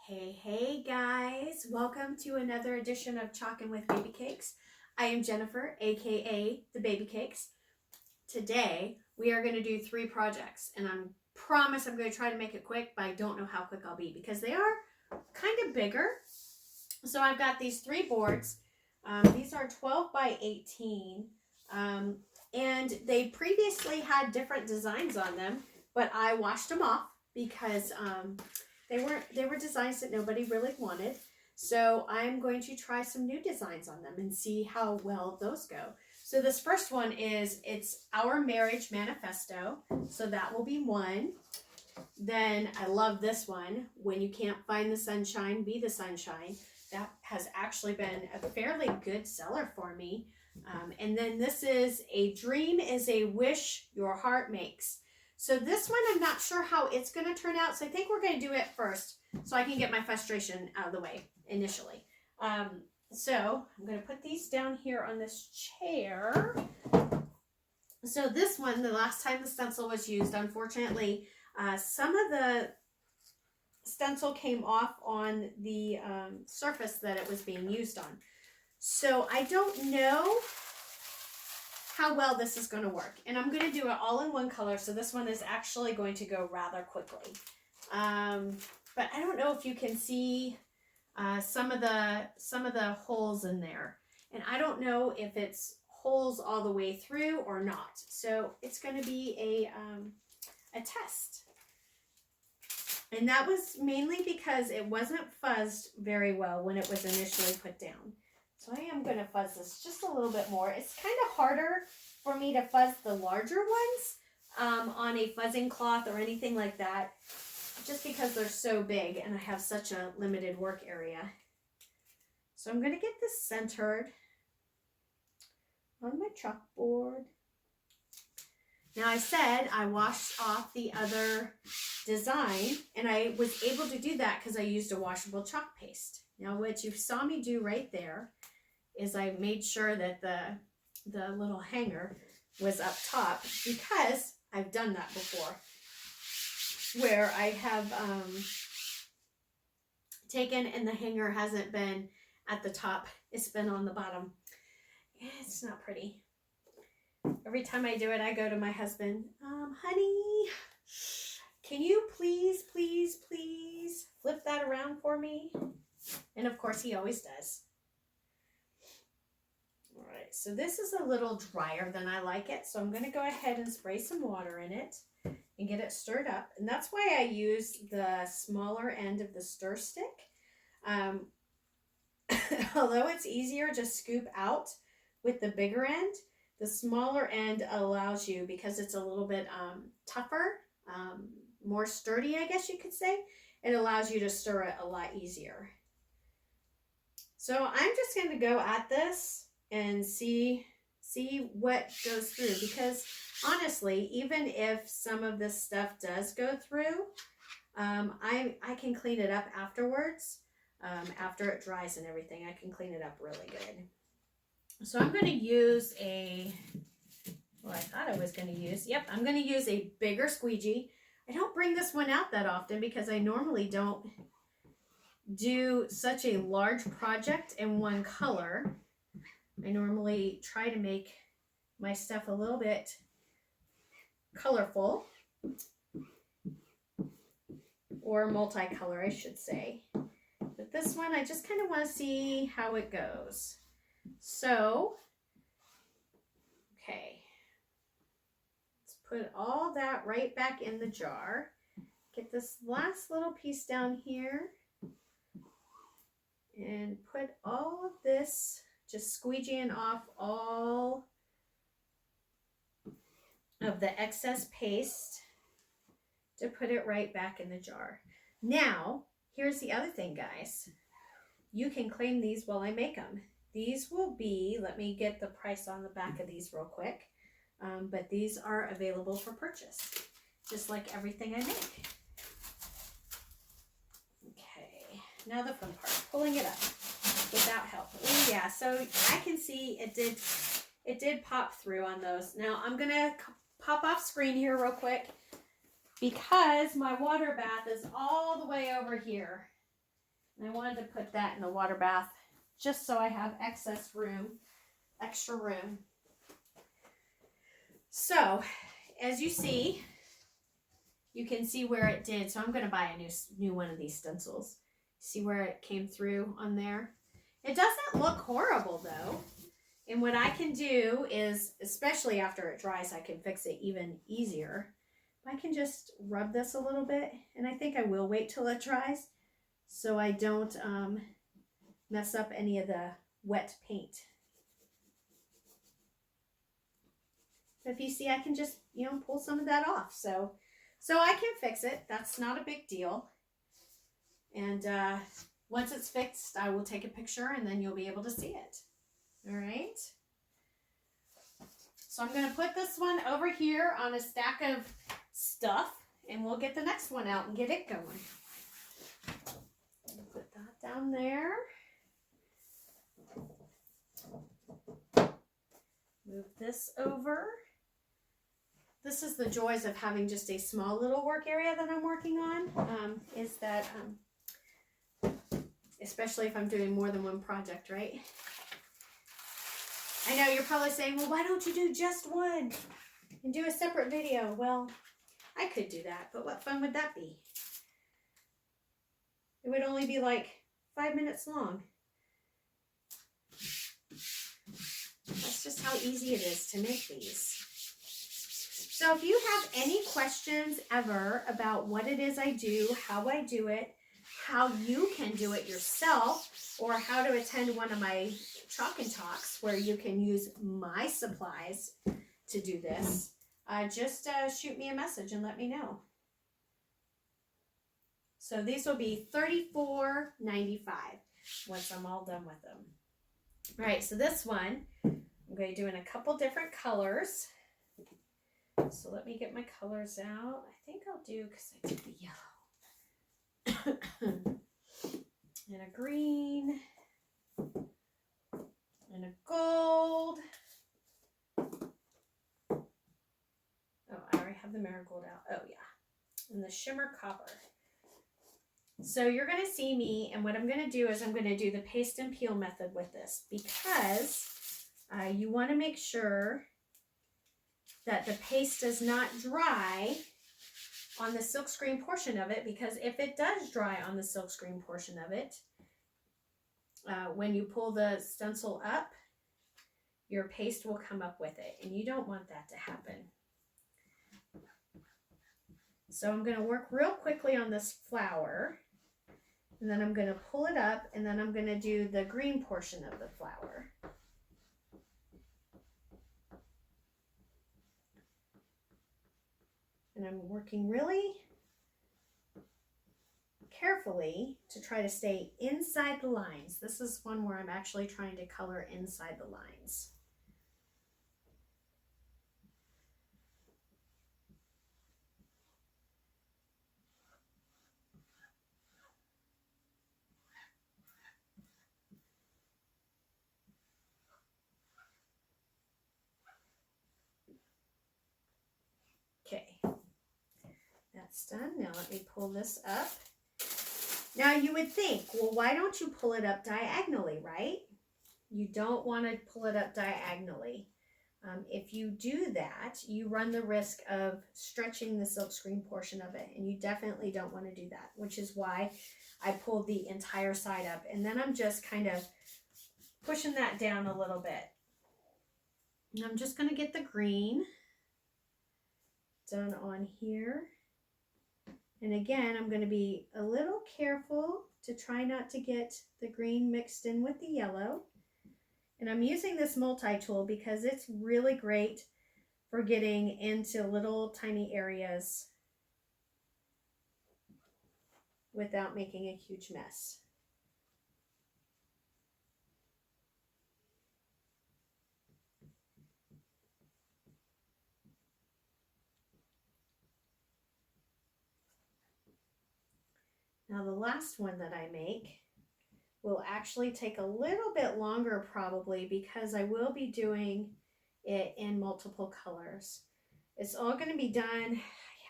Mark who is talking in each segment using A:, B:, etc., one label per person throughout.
A: Hey guys, welcome to another edition of Chalkin' with Babycakes. I am Jennifer, aka the Babycakes. Today we are going to do 3 projects, and I promise I'm going to try to make it quick, but I don't know how quick I'll be because they are kind of bigger. So I've got these 3 boards. These are 12 by 18, and they previously had different designs on them, but I washed them off because they were designs that nobody really wanted. So I'm going to try some new designs on them and see how well those go. So this first one it's Our Marriage Manifesto. So that will be one. Then I love this one, When You Can't Find the Sunshine, Be the Sunshine. That has actually been a fairly good seller for me. And then this is A Dream is a Wish Your Heart Makes. So this one, I'm not sure how it's going to turn out. So I think we're going to do it first so I can get my frustration out of the way initially. So I'm going to put these down here on this chair. So this one, the last time the stencil was used, unfortunately, some of the stencil came off on the surface that it was being used on. So I don't know how well this is going to work, and I'm going to do it all in one color, so this one is actually going to go rather quickly. But I don't know if you can see some of the holes in there, and I don't know if it's holes all the way through or not. So it's going to be a test, and that was mainly because it wasn't fuzzed very well when it was initially put down. So I am going to fuzz this just a little bit more. It's kind of harder for me to fuzz the larger ones on a fuzzing cloth or anything like that, just because they're so big and I have such a limited work area. So I'm going to get this centered on my chalkboard. Now I said I washed off the other design, and I was able to do that because I used a washable chalk paste. Now what you saw me do right there is I made sure that the little hanger was up top, because I've done that before, where I have taken and the hanger hasn't been at the top, it's been on the bottom. It's not pretty. Every time I do it, I go to my husband, honey, can you please flip that around for me? And of course he always does. All right, so this is a little drier than I like it, so I'm going to go ahead and spray some water in it and get it stirred up. And that's why I use the smaller end of the stir stick. Although it's easier to scoop out with the bigger end, the smaller end allows you, because it's a little bit tougher, more sturdy, I guess you could say, it allows you to stir it a lot easier. So I'm just going to go at this and see what goes through, because honestly, even if some of this stuff does go through, I can clean it up afterwards. After it dries and everything, I can clean it up really good. So I'm going to use I thought I was going to use, I'm going to use a bigger squeegee. I don't bring this one out that often because I normally don't do such a large project in one color. I normally try to make my stuff a little bit colorful, or multicolor, I should say. But this one, I just kind of want to see how it goes. So, okay, let's put all that right back in the jar. Get this last little piece down here and put all of this, just squeegeeing off all of the excess paste to put it right back in the jar. Now, here's the other thing, guys. You can claim these while I make them. These will be, let me get the price on the back of these real quick, but these are available for purchase, just like everything I make. Okay, now the fun part, pulling it up without help. Ooh, yeah, so I can see it did pop through on those. Now I'm gonna pop off screen here real quick because my water bath is all the way over here. And I wanted to put that in the water bath just so I have extra room. So, as you see, you can see where it did. So I'm going to buy a new one of these stencils. See where it came through on there? It doesn't look horrible though. And what I can do is, especially after it dries, I can fix it even easier. I can just rub this a little bit, and I think I will wait till it dries so I don't mess up any of the wet paint. If you see, I can just, pull some of that off. So I can fix it. That's not a big deal. And once it's fixed, I will take a picture and then you'll be able to see it. All right. So I'm going to put this one over here on a stack of stuff and we'll get the next one out and get it going. Put that down there. Move this over. This is the joys of having just a small little work area that I'm working on, is that, especially if I'm doing more than one project, right? I know you're probably saying, well, why don't you do just one and do a separate video? Well, I could do that, but what fun would that be? It would only be like 5 minutes long. That's just how easy it is to make these. So if you have any questions ever about what it is I do, how I do it, how you can do it yourself, or how to attend one of my Chalk and Talks where you can use my supplies to do this, just shoot me a message and let me know. So these will be $34.95 once I'm all done with them. All right, so this one, I'm going to do in a couple different colors. So let me get my colors out. I think I'll do, because I did the yellow. And a green. And a gold. Oh, I already have the marigold out. Oh, yeah. And the shimmer copper. So you're going to see me, and what I'm going to do is I'm going to do the paste and peel method with this, because you want to make sure that the paste does not dry on the silkscreen portion of it, because if it does dry on the silkscreen portion of it, when you pull the stencil up, your paste will come up with it, and you don't want that to happen. So I'm going to work real quickly on this flower, and then I'm going to pull it up, and then I'm going to do the green portion of the flower. And I'm working really carefully to try to stay inside the lines. This is one where I'm actually trying to color inside the lines. Okay, that's done. Now let me pull this up. Now you would think, well, why don't you pull it up diagonally, right? You don't want to pull it up diagonally. If you do that, you run the risk of stretching the silkscreen portion of it, and you definitely don't want to do that, which is why I pulled the entire side up. And then I'm just kind of pushing that down a little bit. And I'm just going to get the green done on here. And again, I'm going to be a little careful to try not to get the green mixed in with the yellow. And I'm using this multi-tool because it's really great for getting into little tiny areas without making a huge mess. Now the last one that I make will actually take a little bit longer probably, because I will be doing it in multiple colors. It's all going to be done, I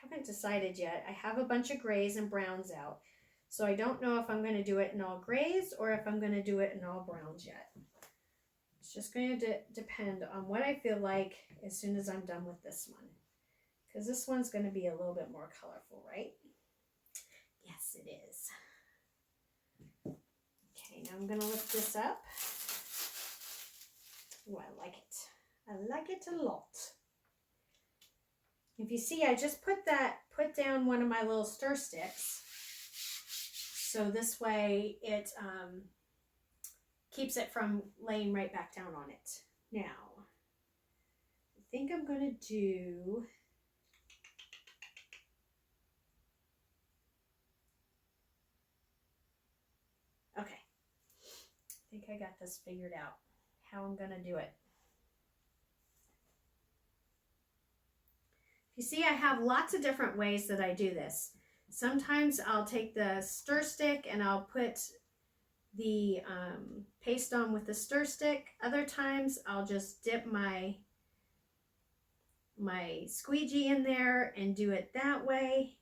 A: haven't decided yet. I have a bunch of grays and browns out. So I don't know if I'm going to do it in all grays or if I'm going to do it in all browns yet. It's just going to depend on what I feel like as soon as I'm done with this one. Because this one's going to be a little bit more colorful, right? Yes, it is. Okay, now I'm going to lift this up. Oh, I like it. I like it a lot. If you see, I just put down one of my little stir sticks. So this way it keeps it from laying right back down on it. Now, I think I'm going to do... Okay, I think I got this figured out, how I'm going to do it. You see, I have lots of different ways that I do this. Sometimes I'll take the stir stick and I'll put the paste on with the stir stick. Other times I'll just dip my squeegee in there and do it that way.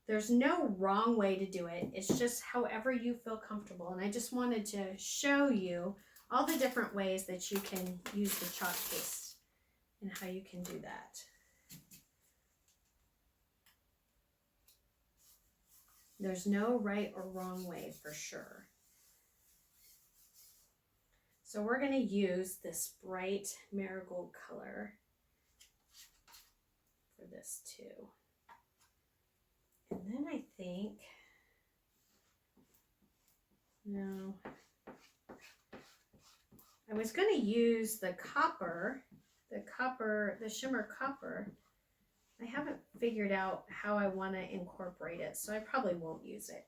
A: There's no wrong way to do it. It's just however you feel comfortable. And I just wanted to show you all the different ways that you can use the chalk paste and how you can do that. There's no right or wrong way for sure. So we're going to use this bright marigold color for this too. And then I think, no, I was going to use the shimmer copper. I haven't figured out how I want to incorporate it, so I probably won't use it.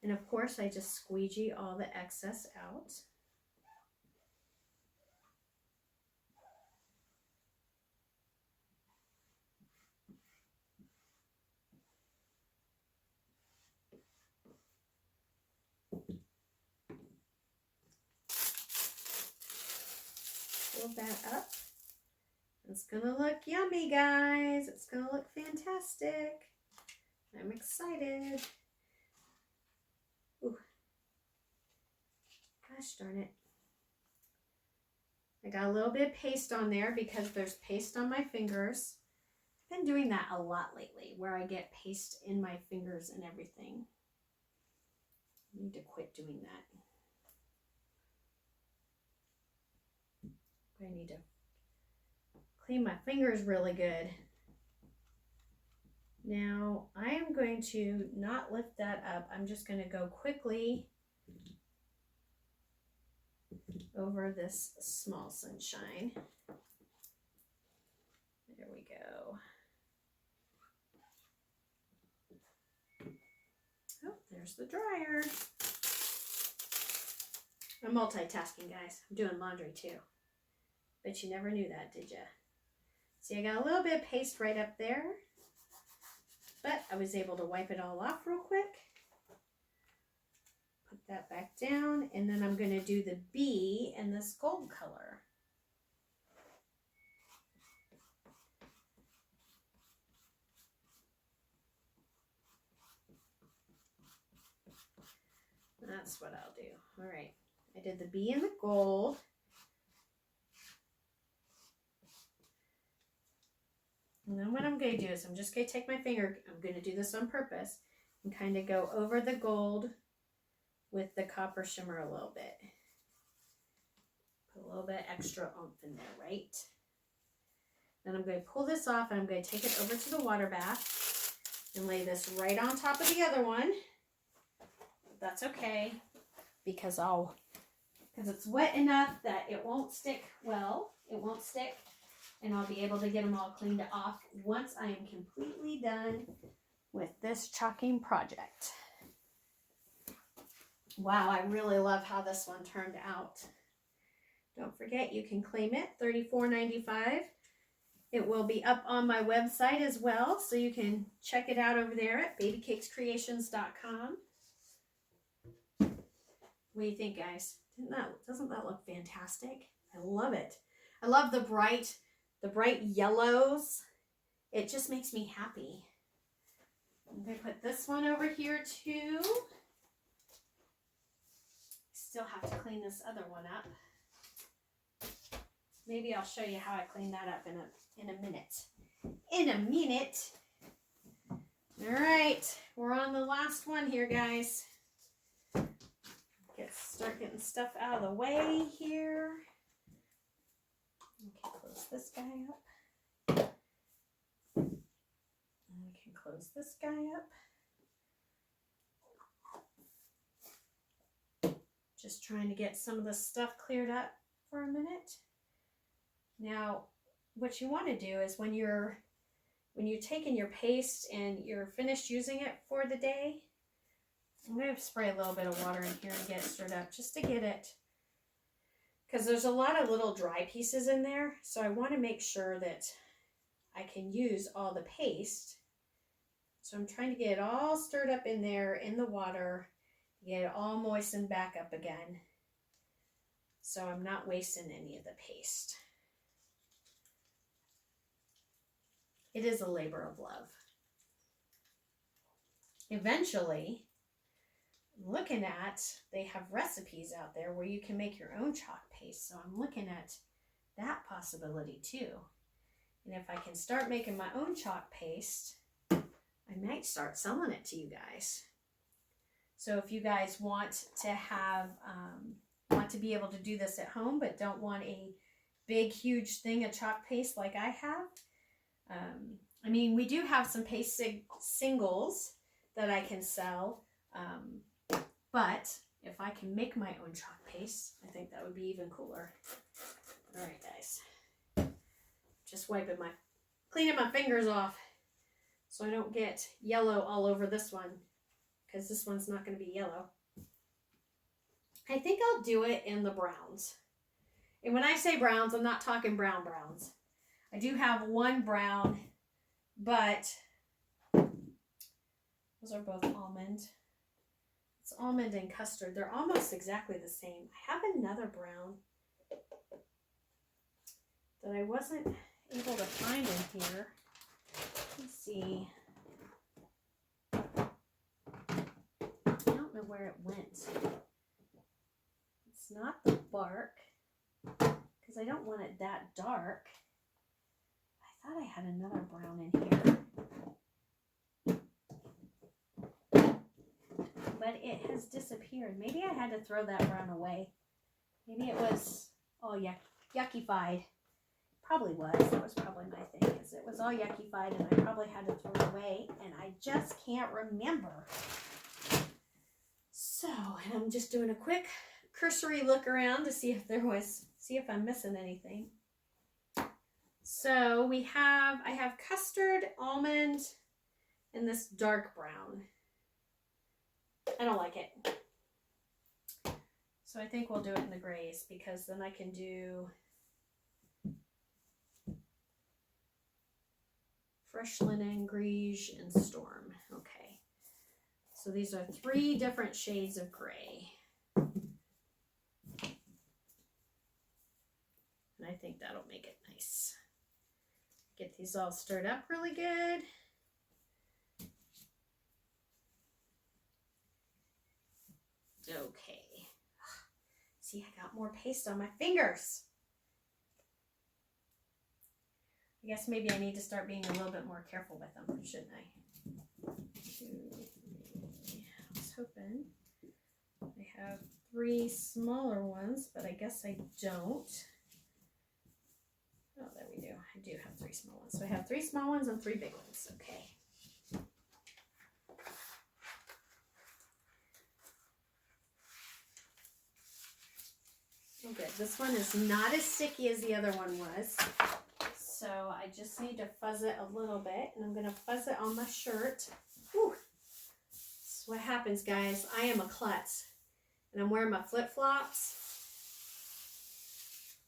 A: And of course, I just squeegee all the excess out. Pull that up. It's gonna look yummy, guys. It's gonna look fantastic. I'm excited. Ooh. Gosh darn it. I got a little bit of paste on there because there's paste on my fingers. I've been doing that a lot lately where I get paste in my fingers and everything. I need to quit doing that. I need to clean my fingers really good. Now I am going to not lift that up. I'm just going to go quickly over this small sunshine. There we go. Oh, there's the dryer. I'm multitasking, guys. I'm doing laundry too. But you never knew that, did you? See, I got a little bit of paste right up there, but I was able to wipe it all off real quick. Put that back down, and then I'm going to do the bee in this gold color. That's what I'll do. All right, I did the bee in the gold. And then what I'm going to do is I'm just going to take my finger, I'm going to do this on purpose, and kind of go over the gold with the copper shimmer a little bit. Put a little bit extra oomph in there, right? Then I'm going to pull this off and I'm going to take it over to the water bath and lay this right on top of the other one. That's okay because it's wet enough that it won't stick well. It won't stick. And I'll be able to get them all cleaned off once I am completely done with this chalking project. Wow, I really love how this one turned out. Don't forget, you can claim it, $34.95. It will be up on my website as well, so you can check it out over there at babykakescreations.com. What do you think, guys? Doesn't that look fantastic? I love it. I love the bright the bright yellows, it just makes me happy. I'm going to put this one over here too. Still have to clean this other one up. Maybe I'll show you how I clean that up in a minute. In a minute. All right, we're on the last one here, guys. Start getting stuff out of the way here. Okay, close this guy up. And we can close this guy up. Just trying to get some of the stuff cleared up for a minute. Now, what you want to do is when you're taking your paste and you're finished using it for the day, I'm going to spray a little bit of water in here to get it stirred up, just to get it, because there's a lot of little dry pieces in there, so I want to make sure that I can use all the paste. So I'm trying to get it all stirred up in there in the water, get it all moistened back up again, so I'm not wasting any of the paste. It is a labor of love. Eventually, looking at, they have recipes out there where you can make your own chalk paste, so I'm looking at that possibility too. And if I can start making my own chalk paste, I might start selling it to you guys. So if you guys want to have want to be able to do this at home but don't want a big huge thing of chalk paste like I have, I mean, we do have some paste singles that I can sell. But if I can make my own chalk paste, I think that would be even cooler. All right, guys. Just cleaning my fingers off so I don't get yellow all over this one, because this one's not going to be yellow. I think I'll do it in the browns. And when I say browns, I'm not talking brown browns. I do have one brown, but those are both almond. It's almond and custard. They're almost exactly the same. I have another brown that I wasn't able to find in here. Let's see. I don't know where it went. It's not the bark, because I don't want it that dark. I thought I had another brown in here, but it has disappeared. Maybe I had to throw that brown away. Maybe it was all yuckified. Probably was. That was probably my thing, is it was all yuckified and I probably had to throw it away, and I just can't remember. So, and I'm just doing a quick cursory look around to see if I'm missing anything. So I have custard, almond, and this dark brown. I don't like it. So I think we'll do it in the grays, because then I can do fresh linen, greige, and storm. Okay. So these are 3 different shades of gray. And I think that'll make it nice. Get these all stirred up really good. Okay. See, I got more paste on my fingers. I guess maybe I need to start being a little bit more careful with them, shouldn't I? 2, 3. I was hoping I have 3 smaller ones, but I guess I don't. Oh, there we do. I do have 3 small ones. So I have 3 small ones and 3 big ones. Okay. Oh, good. This one is not as sticky as the other one was. So I just need to fuzz it a little bit, and I'm going to fuzz it on my shirt. Whew. This is what happens, guys. I am a klutz, and I'm wearing my flip-flops.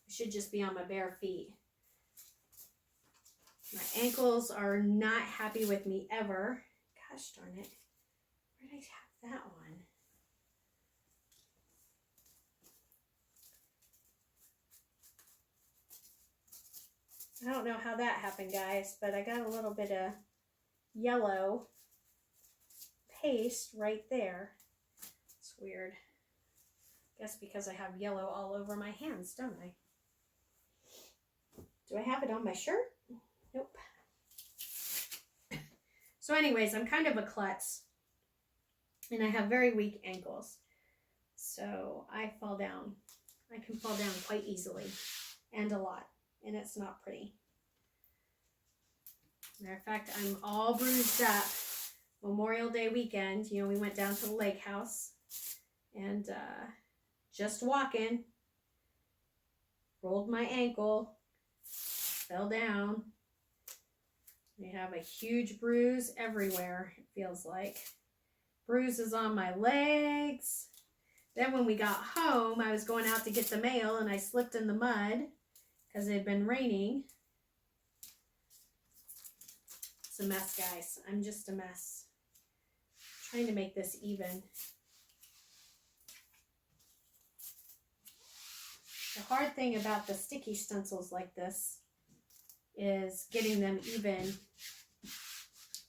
A: I should just be on my bare feet. My ankles are not happy with me ever. Gosh darn it. Where did I have that one? I don't know how that happened, guys, but I got a little bit of yellow paste right there. It's weird. Guess because I have yellow all over my hands, don't I? Do I have it on my shirt? Nope. So anyways, I'm kind of a klutz, and I have very weak ankles. So I fall down. I can fall down quite easily, and a lot, and it's not pretty. Matter of fact, I'm all bruised up. Memorial Day weekend, you know, we went down to the lake house, and just walking, rolled my ankle, fell down. I have a huge bruise everywhere, it feels like. Bruises on my legs. Then when we got home, I was going out to get the mail and I slipped in the mud because it had been raining. It's a mess, guys. I'm just a mess. I'm trying to make this even. The hard thing about the sticky stencils like this is getting them even.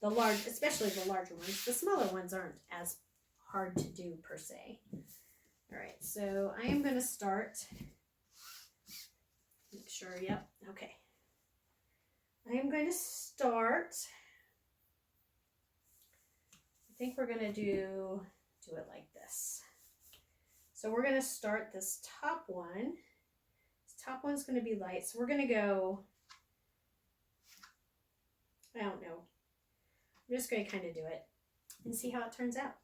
A: The large, especially the larger ones. The smaller ones aren't as hard to do per se. All right, so I am going to start. Make sure, yep, okay. I am going to start. I think we're going to do it like this. So we're going to start this top one. This top one's going to be light, so we're going to go, I don't know. I'm just going to kind of do it and see how it turns out.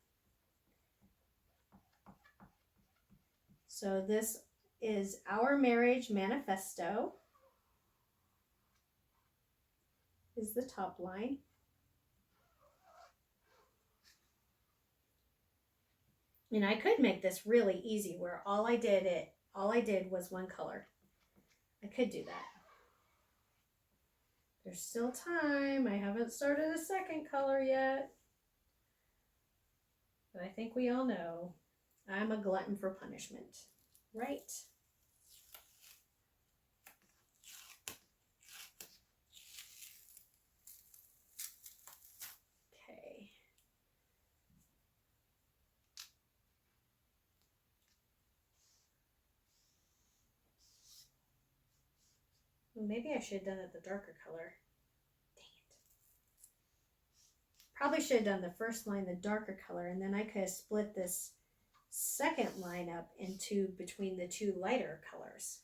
A: So this is Our Marriage Manifesto, is the top line. And I could make this really easy where all I did was one color. I could do that. There's still time. I haven't started a second color yet. But I think we all know I'm a glutton for punishment, right? Okay. Well, maybe I should have done it the darker color. Dang it. Probably should have done the first line the darker color, and then I could have split this second line up into between the two lighter colors.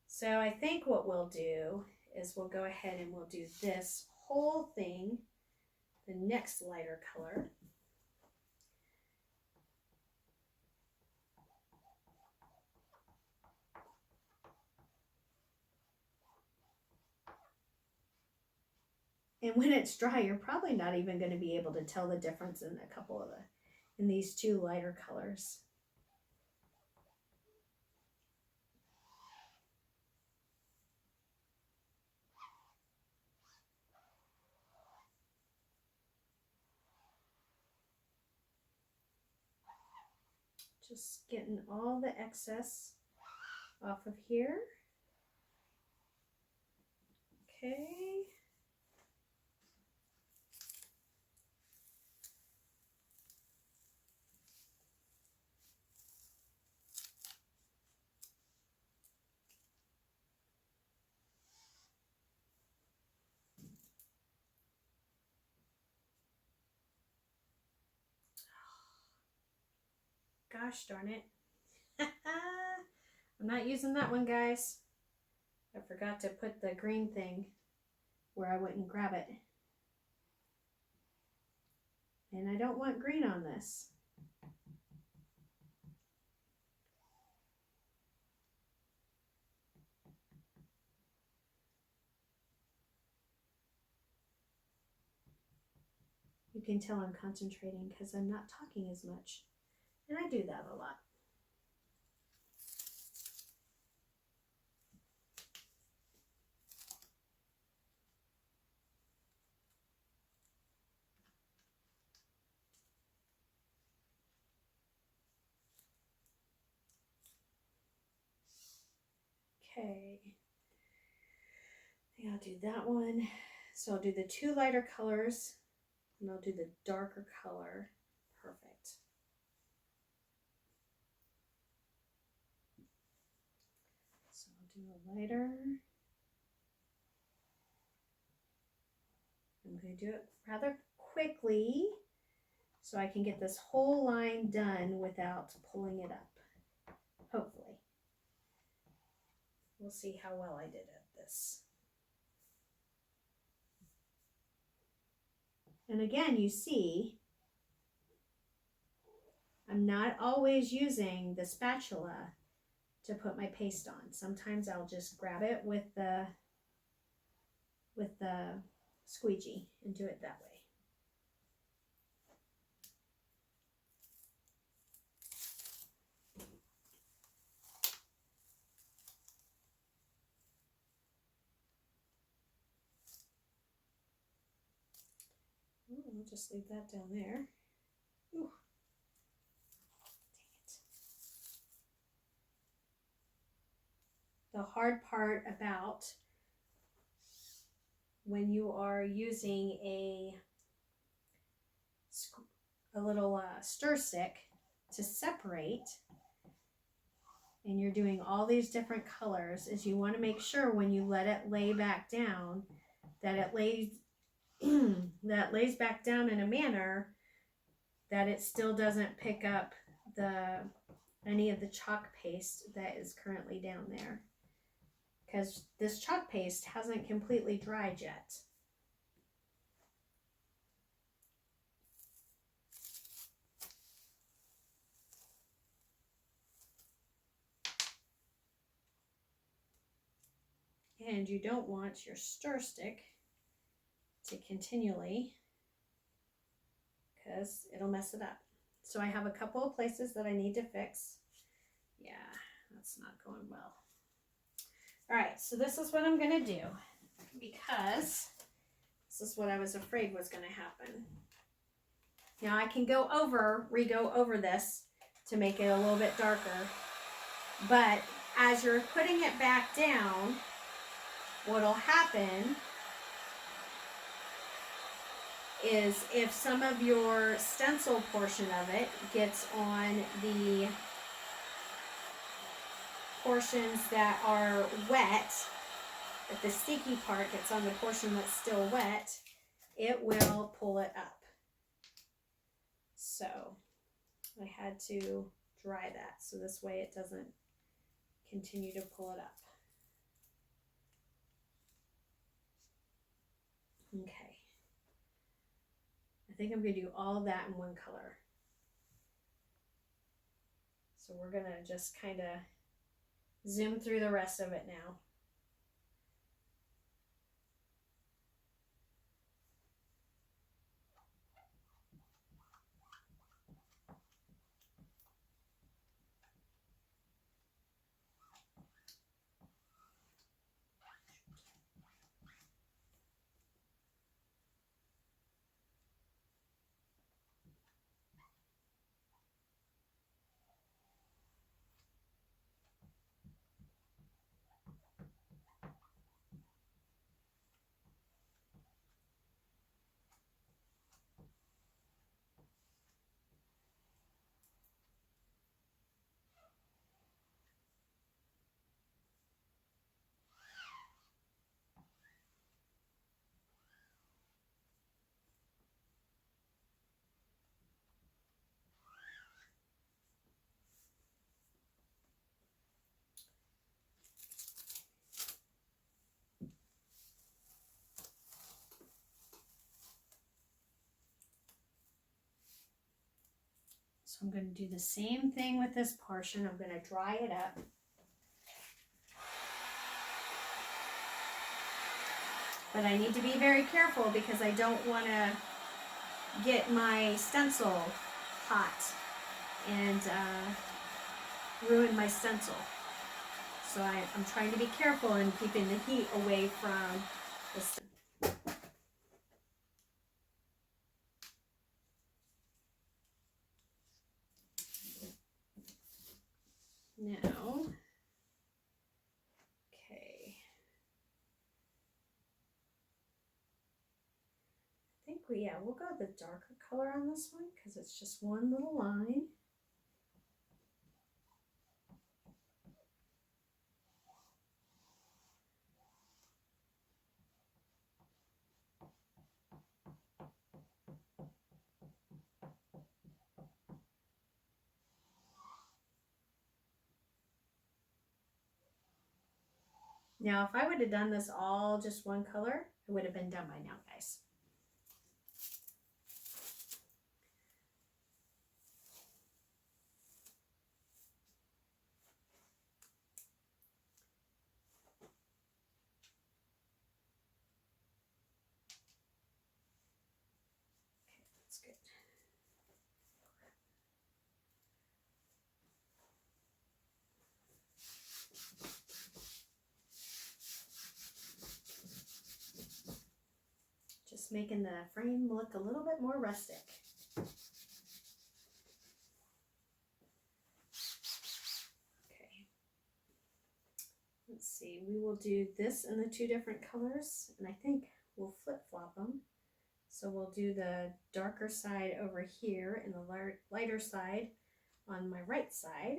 A: So I think what we'll do is we'll go ahead and we'll do this whole thing, the next lighter color. And when it's dry, you're probably not even going to be able to tell the difference in a couple of in these two lighter colors. Just getting all the excess off of here. Okay. Gosh darn it. I'm not using that one, guys. I forgot to put the green thing where I wouldn't grab it. And I don't want green on this. You can tell I'm concentrating because I'm not talking as much. And I do that a lot. Okay. Okay, I'll do that one. So I'll do the two lighter colors and I'll do the darker color. Perfect. So I'll do a lighter. I'm going to do it rather quickly so I can get this whole line done without pulling it up. Hopefully. We'll see how well I did at this. And again, you see, I'm not always using the spatula to put my paste on. Sometimes I'll just grab it with the squeegee and do it that way. Ooh, I'll just leave that down there. Ooh. Dang it. The hard part about when you are using a little stir stick to separate, and you're doing all these different colors, is you want to make sure when you let it lay back down that it lays lays back down in a manner that it still doesn't pick up any of the chalk paste that is currently down there, because this chalk paste hasn't completely dried yet. And you don't want your stir stick to continually, because it'll mess it up. So I have a couple of places that I need to fix. Yeah, that's not going well. All right, so this is what I'm gonna do, because this is what I was afraid was gonna happen. Now I can re-go over this to make it a little bit darker, but as you're putting it back down, what'll happen is if some of your stencil portion of it gets on the portions that are wet, if the sticky part gets on the portion that's still wet, it will pull it up. So I had to dry that so this way it doesn't continue to pull it up. Okay. I think I'm going to do all of that in one color. So we're going to just kind of zoom through the rest of it now. So I'm going to do the same thing with this portion. I'm going to dry it up. But I need to be very careful because I don't want to get my stencil hot and ruin my stencil. So I'm trying to be careful in keeping the heat away from the stencil. Now, okay, we'll go the darker color on this one because it's just one little line. Now, if I would have done this all just one color, it would have been done by now, guys. Okay, that's good. Just making the frame look a little bit more rustic. Okay. Let's see, we will do this in the two different colors, and I think we'll flip-flop them. So we'll do the darker side over here and the lighter side on my right side.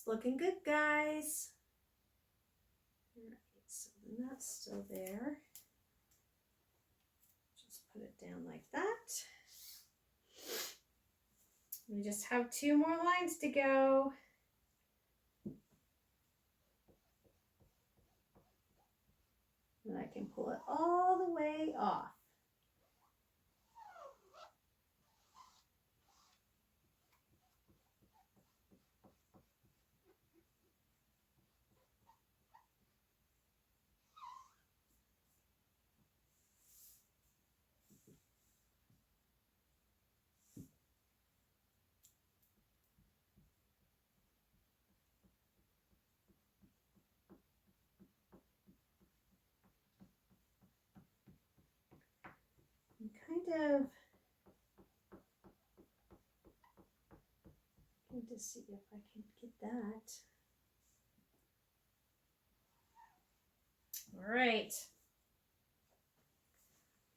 A: Looking good, guys. All right, so then that's still there. Just put it down like that. We just have 2 more lines to go. And I can pull it all the way off. Kind of need to see if I can get that. All right.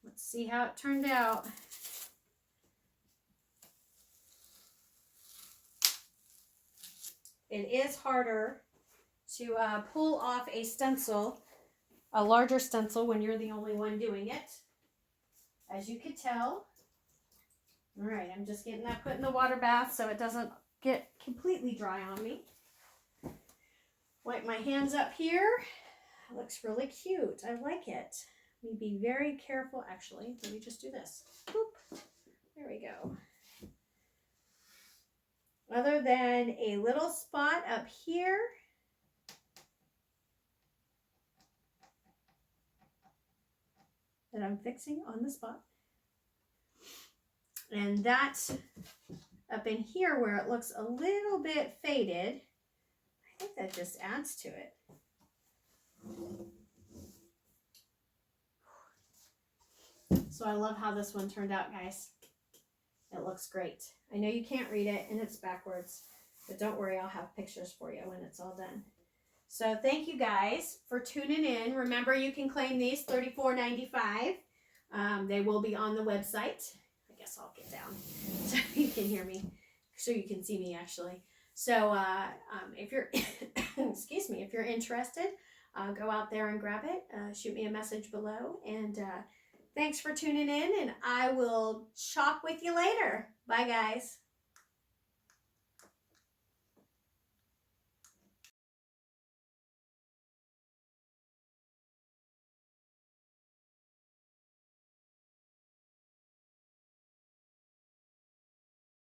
A: Let's see how it turned out. It is harder to pull off a stencil, a larger stencil, when you're the only one doing it, as you could tell. All right, I'm just getting that put in the water bath so it doesn't get completely dry on me. Wipe my hands up here. It looks really cute. I like it. Let me be very careful. Actually, let me just do this. Boop. There we go. Other than a little spot up here, that I'm fixing on the spot. And that's up in here where it looks a little bit faded. I think that just adds to it. So I love how this one turned out, guys. It looks great. I know you can't read it and it's backwards, but don't worry, I'll have pictures for you when it's all done. So thank you guys for tuning in. Remember, you can claim these $34.95. They will be on the website. I guess I'll get down so you can hear me, so you can see me actually. So if you're, excuse me, if you're interested, go out there and grab it. Shoot me a message below. And thanks for tuning in, and I will chalk with you later. Bye, guys.